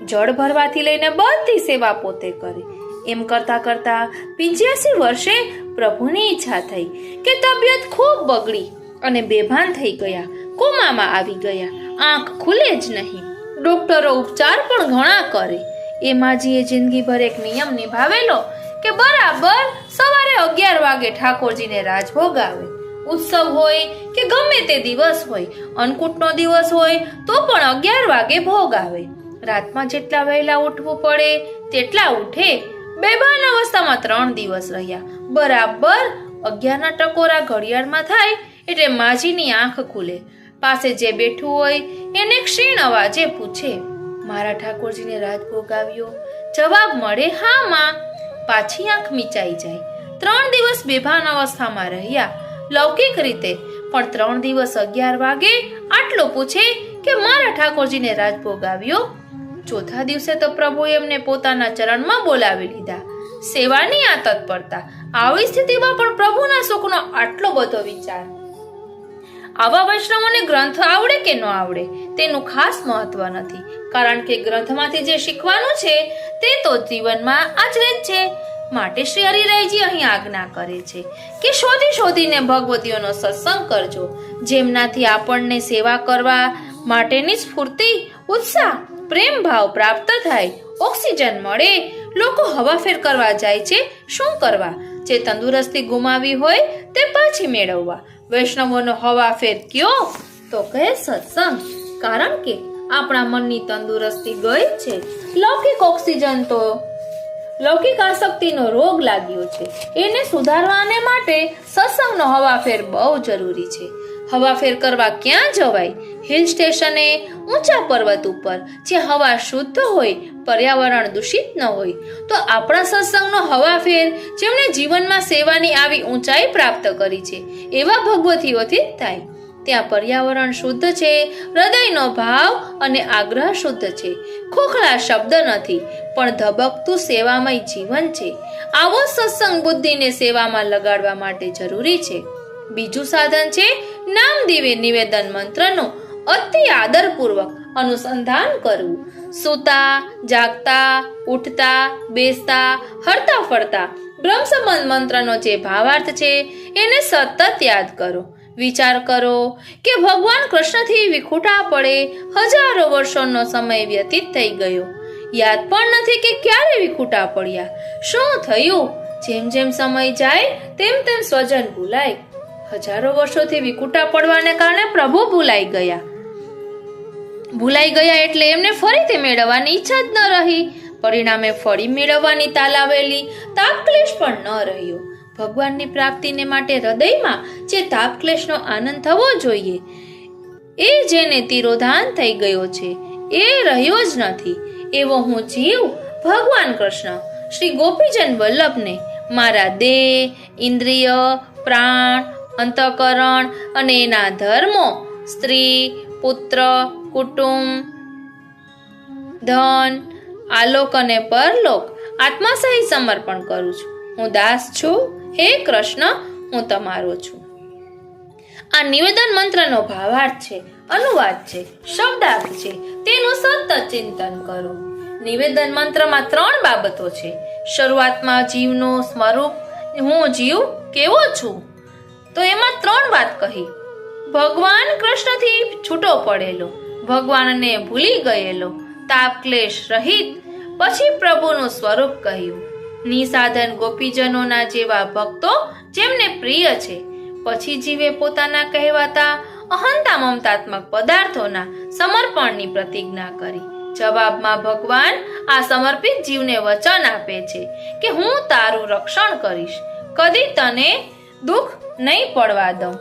જળ ભરવાથી લઈને બધી સેવા પોતે કરે. એમ કરતા કરતા 85 વર્ષે પ્રભુની ઈચ્છા થઈ કે તબિયત ખૂબ બગડી અને બેભાન થઈ ગયા, કોમામાં આવી ગયા, આંખ ખુલે જ નહીં. ડોક્ટરો ઉપચાર પણ ઘણા કરે. એ માજીએ જિંદગીભર એક નિયમ નિભાવેલો કે બરાબર સવારે 11 વાગે ઠાકોરજીને રાજભોગ આવે. ઉત્સવ હોય કે ગમે તે દિવસ હોય, અન્નકૂટનો દિવસ હોય તો પણ 11 વાગે ભોગ આવે. રાતમાં જેટલા વહેલા ઉઠવું પડે તેટલા ઉઠે. બેભાન અવસ્થામાં 3 દિવસ રહ્યા. બરાબર 11ના ટકોરા ઘડિયાળમાં થાય એટલે માજીની આંખ ખુલે. પાસે જે બેઠું હોય એને ક્ષીણ અવાજે પૂછે, મારા ઠાકોરજીને રાજભોગ આવ્યો? જવાબ મળે, હા માં. પાછી આંખ મીચાઈ જાય. 3 દિવસ બેભાન અવસ્થામાં રહ્યા લૌકિક રીતે, પણ 3 દિવસ 11 વાગે આટલો પૂછે કે મારા ઠાકોરજીને રાજભોગ આવ્યો. ચોથા દિવસે તો પ્રભુ એમને પોતાના ચરણમાં બોલાવી લીધા. સેવાની આ તત્પરતા, આવી સ્થિતિમાં પણ પ્રભુના સુખનો આટલો બધો વિચાર. આવા વૈષ્ણવોને ગ્રંથ આવડે કે ન આવડે તેનું ખાસ મહત્વ નથી, કારણ કે ગ્રંથમાંથી જે શીખવાનું છે તે તો જીવનમાં આચરે જ છે. માટે શ્રી હરિરાયજી અહીં આજ્ઞા કરે છે કે શોધી શોધીને ભગવતીઓનો સત્સંગ કરજો, જેમનાથી આપણને સેવા કરવા માટેની સ્ફૂર્તિ, ઉત્સાહ, પ્રેમ ભાવ પ્રાપ્ત થાય, ઓક્સિજન મળે. લોકો હવાફેર કરવા જાય છે, શું કરવા? જે તંદુરસ્તી ગુમાવી હોય તે પાછી મેળવવા. વૈષ્ણવોનો હવાફેર કયો? તો કહે સત્સંગ. કારણ કે આપણા મનની તંદુરસ્તી ગઈ છે. લૌકિક આસક્તિનો રોગ લાગ્યો છે. એને સુધારવાને માટે સત્સંગનો હવાફેર બહુ જરૂરી છે. હવાફેર કરવા ક્યાં જવાય? હિલ સ્ટેશને, ઊંચા પર્વત ઉપર, જે હવા શુદ્ધ હોય, પર્યાવરણ દૂષિત ન હોય. તો આપણા સત્સંગનો હવાફેર જેમણે જીવનમાં સેવાની આવી ઊંચાઈ પ્રાપ્ત કરી છે એવા ભગવતીઓથી જ થાય. ત્યાં પર્યાવરણ શુદ્ધ છે, હૃદયનો ભાવ અને આગ્રહ શુદ્ધ છે, ખોખલા શબ્દ નથી, પણ ધબકતું સેવામય જીવન છે. આવો સત્સંગ બુદ્ધિને સેવામાં લગાડવા માટે જરૂરી છે. બીજું સાધન છે નામદેવે નિવેદન મંત્રનું અતિ આદરપૂર્વક અનુસંધાન કરવું. સૂતા, જાગતા, ઉઠતા, બેસતા, હરતા ફરતા બ્રહ્મ સંબંધ મંત્રનો જે ભાવાર્થ છે એને સતત યાદ કરો. વિચાર કરો કે ભગવાન કૃષ્ણથી વિખૂટા પડે હજારો વર્ષોનો સમય વ્યતીત થઈ ગયો. યાદ પણ નથી કે ક્યારે વિખૂટા પડ્યા, શું થયું. જેમ જેમ સમય જાય તેમ તેમ સ્વજન ભૂલાય. હજારો વર્ષોથી વિખૂટા પડવાને કારણે પ્રભુ ભૂલાઈ ગયા એટલે એમને ફરીથી મેળવવાની ઈચ્છા જ ન રહી. પરિણામે ફરી મેળવવાની તાલાવેલી તાપ ક્લેશ પણ ન રહ્યો. ભગવાનની પ્રાપ્તિને માટે હૃદયમાં જે તાપ ક્લેશનો આનંદ થવો જોઈએ એ જેને તિરોધાન થઈ ગયો છે એ રહ્યો જ નથી. એવો હું જીવ ભગવાન કૃષ્ણ શ્રી ગોપીજન વલ્લભને મારા દેહ, ઇન્દ્રિય, પ્રાણ, અંતઃકરણ અને એના ધર્મો, સ્ત્રી, પુત્ર, કુટુંબ, ધન, આલોક અને પરલોક આત્મા સહિત સમર્પણ કરું છું. હું દાસ છું. હે કૃષ્ણ, હું તમારો છું. આ નિવેદન મંત્રનો ભાવાર્થ છે, અનુવાદ છે, શબ્દાર્થ છે. તેનું સતત ચિંતન કરો. નિવેદન મંત્રમાં 3 બાબતો છે. શરૂઆતમાં જીવનું સ્વરૂપ, હું જીવ કેવો છું, તો એમાં 3 વાત કહી. ભગવાન કૃષ્ણથી છૂટો પડેલો, ભગવાનને ભૂલી ગયેલો, તાપ ક્લેશ રહિત. પછી પ્રભુનું સ્વરૂપ કહ્યું. નિસાધન ગોપીજનોના જેવા ભક્તો જેમને પ્રિય છે. પછી જીવે પોતાના કહેવાતા અહંતા મમતાત્મક પદાર્થોના સમર્પણની પ્રતિજ્ઞા કરી. જવાબમાં ભગવાન આ સમર્પિત જીવને વચન આપે છે કે હું તારું રક્ષણ કરીશ, કદી તને દુઃખ નહીં પડવા દઉં.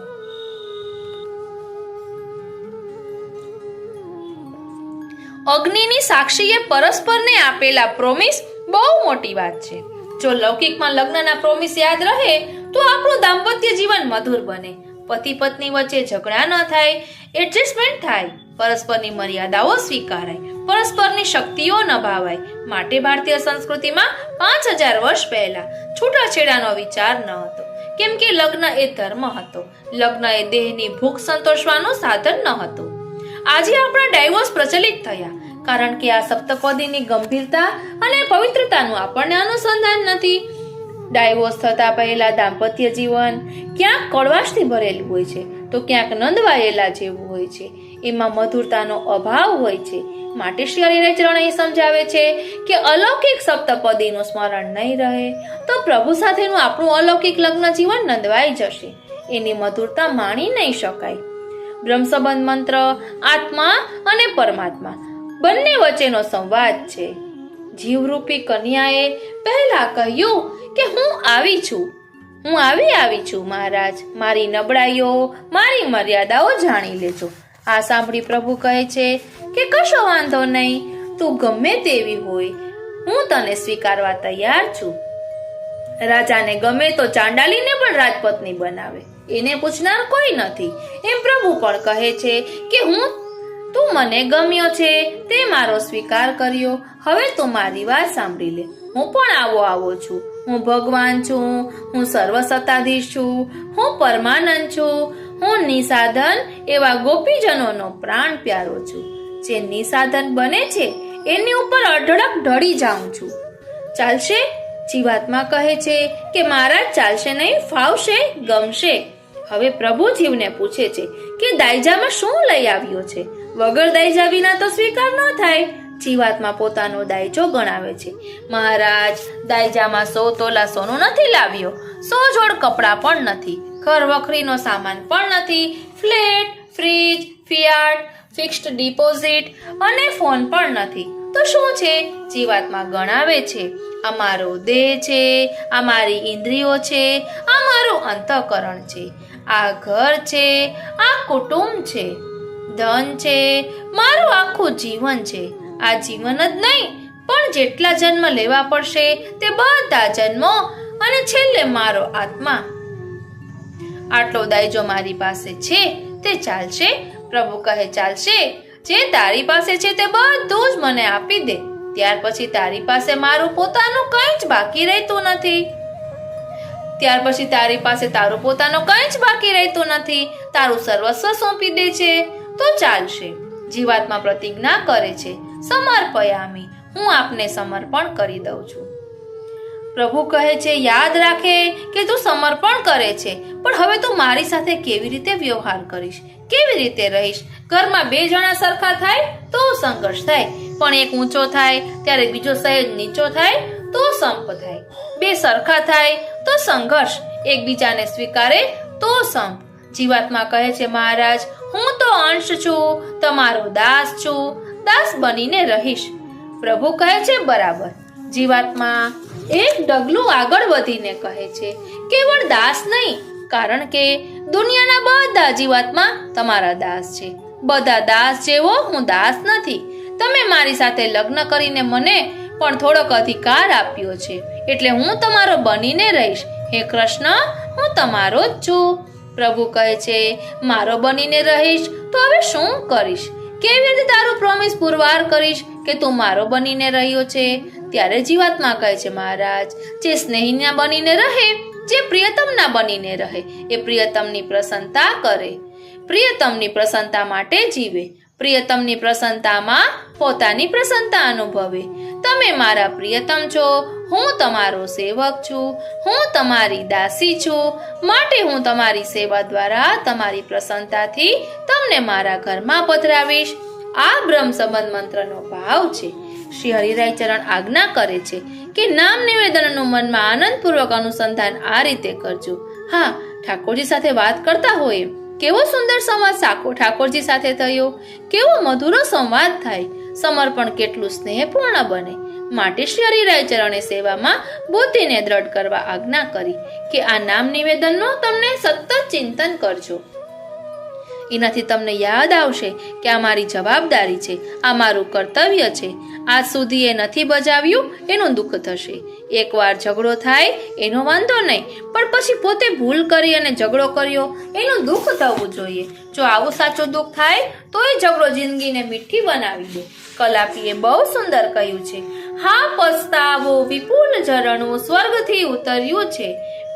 અગ્નિની સાક્ષીએ પરસ્પરને આપેલા પ્રોમિસ બહુ મોટી વાત છે. જો લૌકિકમાં લગ્નના પ્રોમિસ યાદ રહે તો આપણું દાંપત્ય જીવન મધુર બને. પતિ પત્ની વચ્ચે ઝઘડા ન થાય, એડજસ્ટમેન્ટ થાય, પરસ્પરની મર્યાદાઓ સ્વીકારાય, પરસ્પરની શક્તિઓ નભાવાય. માટે ભારતીય સંસ્કૃતિમાં 5000 વર્ષ પહેલા છૂટાછેડાનો વિચાર ન હતો, કેમ કે લગ્ન એ ધર્મ હતો. લગ્ન એ દેહની ભૂખ સંતોષવાનું સાધન ન હતું. આજે આપણા ડાયવોર્સ પ્રચલિત થયા કારણ કે આ સપ્તપદીની ગંભીરતા અને પવિત્રતાનું આપણને અનુસંધાન નથી. ડાયવોર્સ થતા પહેલા દાંપત્ય જીવન ક્યાંક કડવાશથી ભરેલું હોય છે તો ક્યાંક નંદવાયેલા જેવું હોય છે. એમાં મધુરતાનો અભાવ હોય છે. માટે શ્રી હરિચરણ અહીં સમજાવે છે કે અલૌકિક સપ્તપદીનું સ્મરણ નહીં રહે તો પ્રભુ સાથેનું આપણું અલૌકિક લગ્ન જીવન નંદવાઈ જશે. એની મધુરતા માણી નહીં શકાય. બ્રહ્મ સંબંધ મંત્ર આત્મા અને પરમાત્મા બંને વચ્ચેનો સંવાદ છે. જીવરૂપી કન્યાએ પહેલા કહ્યું કે હું આવી છું મહારાજ, મારી નબળાઈઓ, મારી મર્યાદાઓ જાણી લેજો. આ સાંભળી પ્રભુ કહે છે કે કશો વાંધો નહીં, તું ગમે તેવી હોય હું તને સ્વીકારવા તૈયાર છું. રાજાને ગમે તો ચાંડાલીને પણ રાજપત્ની બનાવે, એને પૂછનાર કોઈ નથી. એમ પ્રભુ પણ કહે છે કે તું મને ગમ્યો છે, તે મારો સ્વીકાર કર્યો. હવે તું મારી વાત સાંભળી લે. હું પણ આવો છું. હું ભગવાન છું, હું સર્વસત્તાધીશ છું, હું પરમાનંદ છું, હું નિસાધન એવા ગોપીજનોનો પ્રાણ પ્યારો છું. જે નિસાધન બને છે એની ઉપર અઢળક ઢળી જાઉં છું. ચાલશે? જીવાત્મા કહે છે કે મહારાજ ચાલશે નહીં, ફાવશે, ગમશે. હવે પ્રભુ જીવને પૂછે છે કે દાયજામાં શું લઈ આવ્યો છે? વગર દાયજા વિના તો સ્વીકાર ન થાય. જીવાત્મા પોતાનો દાયજો ગણાવે છે. મહારાજ, દાયજામાં 100 તોલા સોનું નથી લાવ્યો, 100 જોડ કપડાં પણ નથી, ઘર વખરીનો સામાન પણ નથી, flat, fridge, Fiat, fixed deposit અને ફોન પણ નથી. તો શું છે? જીવાત્મા ગણાવે છે આ મારો દેહ છે, આ મારી ઇન્દ્રિયો છે, આ મારું અંતઃકરણ છે, આ ઘર છે, આ કુટુંબ છે, ધન છે, મારું આખું જીવન છે. આ જીવન જ નહીં પણ જેટલા જન્મ લેવા પડશે તે બધા જન્મો અને છેલ્લે મારો આત્મા. આટલો દાયજો મારી પાસે છે, તે ચાલશે? પ્રભુ કહે ચાલશે. જે તારી પાસે છે તે બધું જ મને આપી દે, ત્યાર પછી તારી પાસે મારું પોતાનું કંઈ જ બાકી રહેતું નથી. તારું સર્વસ્વ સોંપી દે છે. તો ચાલશે. જીવાત્મા પ્રતિજ્ઞા કરે છે, સમર્પયામી, હું આપને સમર્પણ કરી દઉં છું. પ્રભુ કહે છે, યાદ રાખે કે તું સમર્પણ કરે છે, પણ હવે તું મારી સાથે કેવી રીતે વ્યવહાર કરીશ, કેવી રીતે રહીશ? ઘરમાં બે જણા સરખા થાય તો સંઘર્ષ થાય, પણ એક ઊંચો થાય ત્યારે બીજો સહેજ નીચો થાય તો સંપ થાય. બે સરખા થાય તો સંઘર્ષ, એકબીજાને સ્વીકારે તો સંપ. જીવાત્મા કહે છે, મહારાજ હું તો અંશ છું, તમારો દાસ છું, દાસ બનીને રહીશ. પ્રભુ કહે છે, બરાબર. જીવાત્મા એક ડગલું આગળ વધીને કહે છે, કેવળ દાસ નહીં, કારણ કે દુનિયાના બધા જીવાત્મા તમારા દાસ છે. બધા દાસ જેવો હું દાસ નથી. તમે મારી સાથે લગ્ન કરીને મને પણ થોડોક અધિકાર આપ્યો છે, એટલે હું તમારો બનીને રહીશ. હે કૃષ્ણ, હું તમારો જ છું. પ્રભુ કહે છે, મારો બનીને રહીશ તો હવે શું કરીશ? કેવી રીતે તારું પ્રોમિસ પુરવાર કરીશ કે તું મારો બનીને રહ્યો છે? ત્યારે જીવાત્મા કહે છે, મહારાજ જે સ્નેહીના બનીને રહે, જે પ્રિયતમના બનીને રહે, એ પ્રિયતમની પ્રસન્નતા કરે, પ્રિયતમની પ્રસન્નતા માટે જીવે, પ્રિયતમની પ્રસન્નતામાં પોતાની પ્રસન્નતા અનુભવે. તમે મારા પ્રિયતમ છો, હું તમારો સેવક છું, હું તમારી દાસી છું, માટે હું તમારી સેવા દ્વારા તમારી પ્રસન્નતાથી તમને મારા ઘરમાં પધરાવીશ. આ બ્રહ્મ સંબંધ મંત્રનો ભાવ છે. શ્રી હરિરાય ચરણ આજ્ઞા કરે છે કે નામ નિવેદનનું મનમાં આનંદપૂર્વક અનુસંધાન આ રીતે કરજો. હા, ઠાકોરજી સાથે વાત કરતા હોય કેવો સુંદર સંવાદ ઠાકોરજી સાથે થયો, કેવો મધુરો સંવાદ થાય, સમર્પણ કેટલું સ્નેહપૂર્ણ બને. માટે શ્રી હરિરાય ચરણે સેવામાં બુદ્ધિને દ્રઢ કરવા આજ્ઞા કરી કે આ નામ નિવેદનનો તમને સતત ચિંતન કરજો. એનાથી તમને યાદ આવશે કે આ મારી જવાબદારી છે, આ મારું કર્તવ્ય છે. આજ સુધી એ નથી બજાવ્યું એનું દુઃખ થશે. એકવાર ઝઘડો થાય એનો વાંધો નહીં, પણ પછી પોતે ભૂલ કરી અને ઝઘડો કર્યો એનું દુઃખ થવું જોઈએ. જો આવું સાચું દુઃખ થાય તો એ ઝઘડો જિંદગીને મીઠી બનાવી દે. કલાપીએ બહુ સુંદર કહ્યું છે, હા પસ્તાવો વિપુલ ઝરણું સ્વર્ગથી ઉતર્યું છે,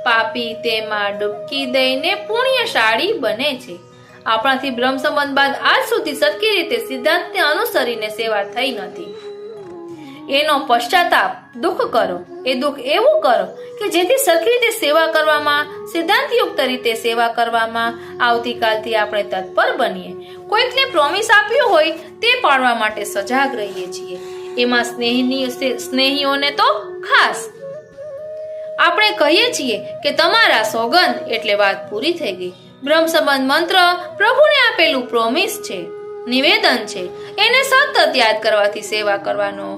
પાપી તેમાં ડૂબકી દઈને પુણ્યશાળી બને છે. આપણાથી બ્રહ્મ સંબંધ બાદ આજ સુધી સરખી રીતે સિદ્ધાંતને અનુસરીને સેવા થઈ નથી. એનો પશ્ચાતાપ દુઃખ કરો. એ દુઃખ એવું કરો કે જેથી સરખી રીતે સેવા કરવામાં, સિદ્ધાંતયુક્ત રીતે સેવા કરવામાં આવતીકાલથી આપણે તત્પર બનીએ. કોઈકને પ્રોમિસ આપ્યું હોય તે પાળવા માટે સજાગ રહીએ છીએ. એમાં સ્નેહીઓને તો ખાસ. આપણે કહીએ છીએ કે તમારા સોગંદ એટલે વાત પૂરી થઈ ગઈ. બ્રહ્મ સંબંધ મંત્ર પ્રભુને આપેલું પ્રોમિસ છે, નિવેદન છે. એને સતત યાદ કરવાથી સેવા કરવાનો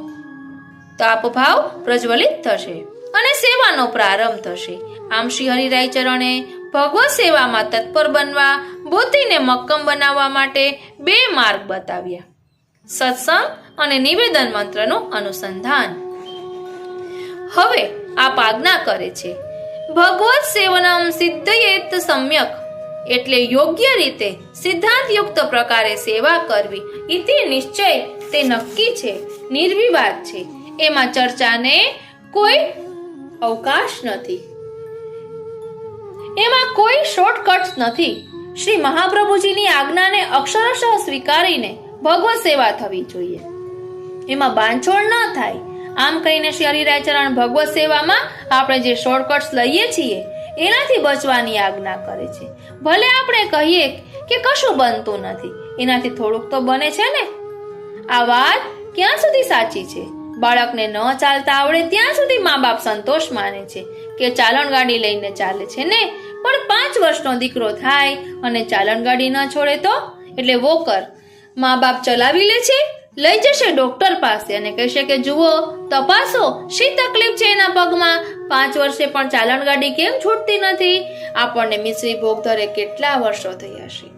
તાપભાવ પ્રજ્વલિત થશે અને સેવાનો પ્રારંભ થશે. આમ શ્રી હરિરાય ચરણે ભગવત સેવામાં તત્પર બનવા, બુદ્ધિને મક્કમ બનાવવા માટે બે માર્ગ બતાવ્યા: સત્સંગ અને નિવેદન મંત્રનું અનુસંધાન. હવે આપ આજ્ઞા કરે છે, ભગવત સેવનમ સિદ્ધયેત સમ્યક, એટલે યોગ્ય રીતે સિદ્ધાંતયુક્ત પ્રકારે સેવા કરવી. ઇતિ નિશ્ચય, તે નક્કી છે, નિર્વિવાદ છે. એમાં ચર્ચાને કોઈ અવકાશ નથી, એમાં કોઈ શોર્ટકટ નથી. શ્રી મહાપ્રભુજીની આજ્ઞાને અક્ષરશઃ સ્વીકારીને ભગવત સેવા થવી જોઈએ, એમાં બાંધછોડ ન થાય. આમ કહીને શ્રી હરિરાય ચરણ ભગવત સેવામાં આપણે જે શોર્ટકટ્સ લઈએ છીએ એનાથી બચવાની આજ્ઞા કરે છે. ભલે આપણે કહીએ કે કશું બનતું નથી, એનાથી થોડુંક તો બને છે ને. આ વાત ક્યાં સુધી સાચી છે? બાળકને ન ચાલતા આવડે ત્યાં સુધી મા બાપ સંતોષ માને છે કે ચાલણ ગાડી લઈને ચાલે છે ને, પણ 5 વર્ષનો દીકરો થાય અને ચાલણ ગાડી ન છોડે તો, એટલે વોકર મા બાપ ચલાવી લે છે, લઈ જશે ડોક્ટર પાસે અને કહેશે કે જુઓ, તપાસો શી તકલીફ છે એના પગમાં. 5 વર્ષે પણ ચાલણ ગાડી કેમ છૂટતી નથી? આપણને મિશ્રી ભોગ ધરે કેટલા વર્ષો થયા છે.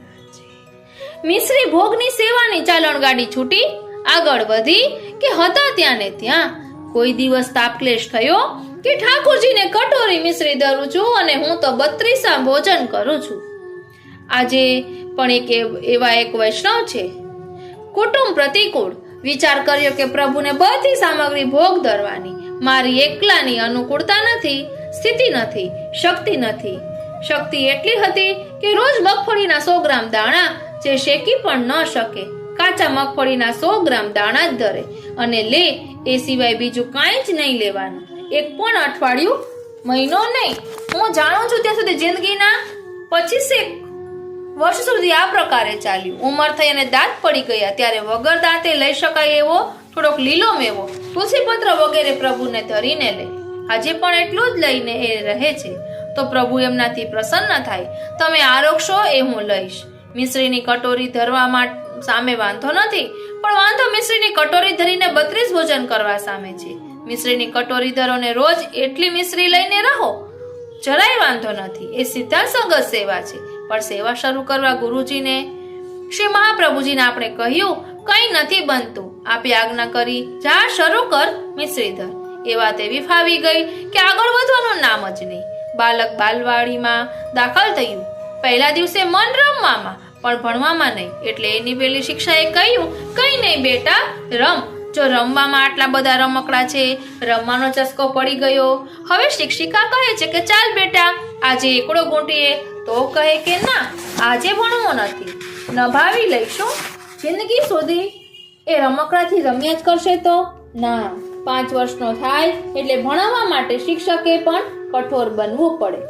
મિશ્રી ભોગની સેવાની ચાલણ ગાડી છૂટી, આગળ વધી કે હતા ત્યાં ને ત્યાં? કોઈ દિવસ તાપક્લેશ થયો કે ઠાકોરજીને કટોરી મિશ્રી ધરું છું અને હું તો 32 ભોજન કરું છું? આજે પણ એવા એક વૈષ્ણવ છે, કુટુંબ પ્રતિકૂળ, વિચાર કર્યો કે પ્રભુને બધી સામગ્રી ભોગ ધરવાની મારી એકલાની અનુકૂળતા નથી, સ્થિતિ નથી, શક્તિ નથી. શક્તિ એટલી હતી કે રોજ મગફળીના 100 ગ્રામ દાણા જે શેકી પણ ન શકે, કાચા મગફળીના 100 ગ્રામ દાણા જ ધરે અને લે, એ સિવાય બીજું કાંઈ જ નહીં લેવાનું. એક પણ અઠવાડિયું, મહિનો નહીં, હું જાણું છું ત્યાં સુધી જિંદગીના 25 વર્ષ સુધી આ પ્રકારે ચાલ્યું. ઉંમર થઈ અને દાંત પડી ગયા ત્યારે વગર દાંતે લઈ શકાય એવો થોડોક લીલો મેવો, તુલસીપત્ર વગેરે પ્રભુને ધરીને લે. આજે પણ એટલું જ લઈને એ રહે છે, તો પ્રભુ એમનાથી પ્રસન્ન થાય. તમે આરોગશો એ હું લઈશ. મિશ્રીની કટોરી ધરવા સામે વાંધો નથી, પણ વાંધો મિશ્રીની કટોરી ધરીને 32 ભોજન કરવા સામે છે. મિશ્રીની કટોરી ધરો ને રોજ એટલી મિશ્રી લઈને રહો, જરાય વાંધો નથી. એ સીધા સંગત સેવા છે. પણ સેવા શરૂ કરવા ગુરુજીને, શ્રી મહાપ્રભુજીને આપણે કહ્યું, કંઈ નથી બનતું. આપે આજ્ઞા કરી, જા શરૂ કર મિશ્રીધર. એ વાત એવી ફાવી ગઈ કે આગળ વધવાનું નામ જ નહીં. બાલક બાલવાડીમાં દાખલ થયું. પહેલા દિવસે મન રમવામાં, પણ ભણવામાં નહીં. એટલે એની પેલી શિક્ષાએ કહ્યું, કંઈ નહીં બેટા, રમ. જો રમવામાં આટલા બધા રમકડા છે, રમવાનો ચસ્કો પડી ગયો. હવે શિક્ષિકા કહે છે કે ચાલ બેટા આજે એકડો ગૂંટીએ, તો કહે કે ના, આજે ભણવું નથી, નભાવી લઈશું. જિંદગી સુધી એ રમકડાથી રમ્યા જ કરશે તો ના. 5 વર્ષનો થાય એટલે ભણાવવા માટે શિક્ષકે પણ કઠોર બનવું પડે.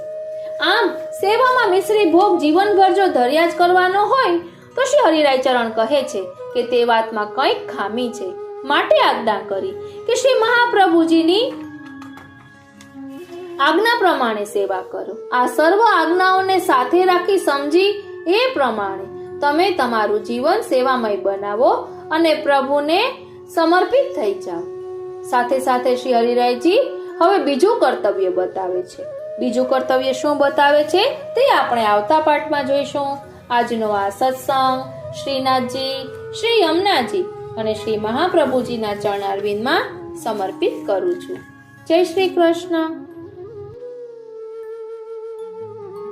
આમ સેવામાં મિશ્રી ભોગ જીવનભર જો ધર્યા જ કરવાનો હોય તો શ્રી હરિરાય ચરણ કહે છે કે તે વાતમાં કંઈક ખામી છે. માટે આજ્ઞા કરી કે શ્રી મહાપ્રભુજીની આજ્ઞા પ્રમાણે સેવા કરો. આ સર્વ આજ્ઞાઓને સાથે રાખી સમજી એ પ્રમાણે તમે તમારું જીવન સેવામય બનાવો અને પ્રભુને સમર્પિત થઈ જાઓ. સાથે સાથે શ્રી હરિરાયજી હવે બીજું કર્તવ્ય બતાવે છે. બીજું કર્તવ્ય શું બતાવે છે તે આપણે આવતા પાઠમાં જોઈશું. આજનો આ સત્સંગ શ્રીનાથજી, શ્રી યમુનાજી અને શ્રી મહાપ્રભુજીના ચરણારવિંદમાં સમર્પિત કરું છું. જય શ્રી કૃષ્ણ.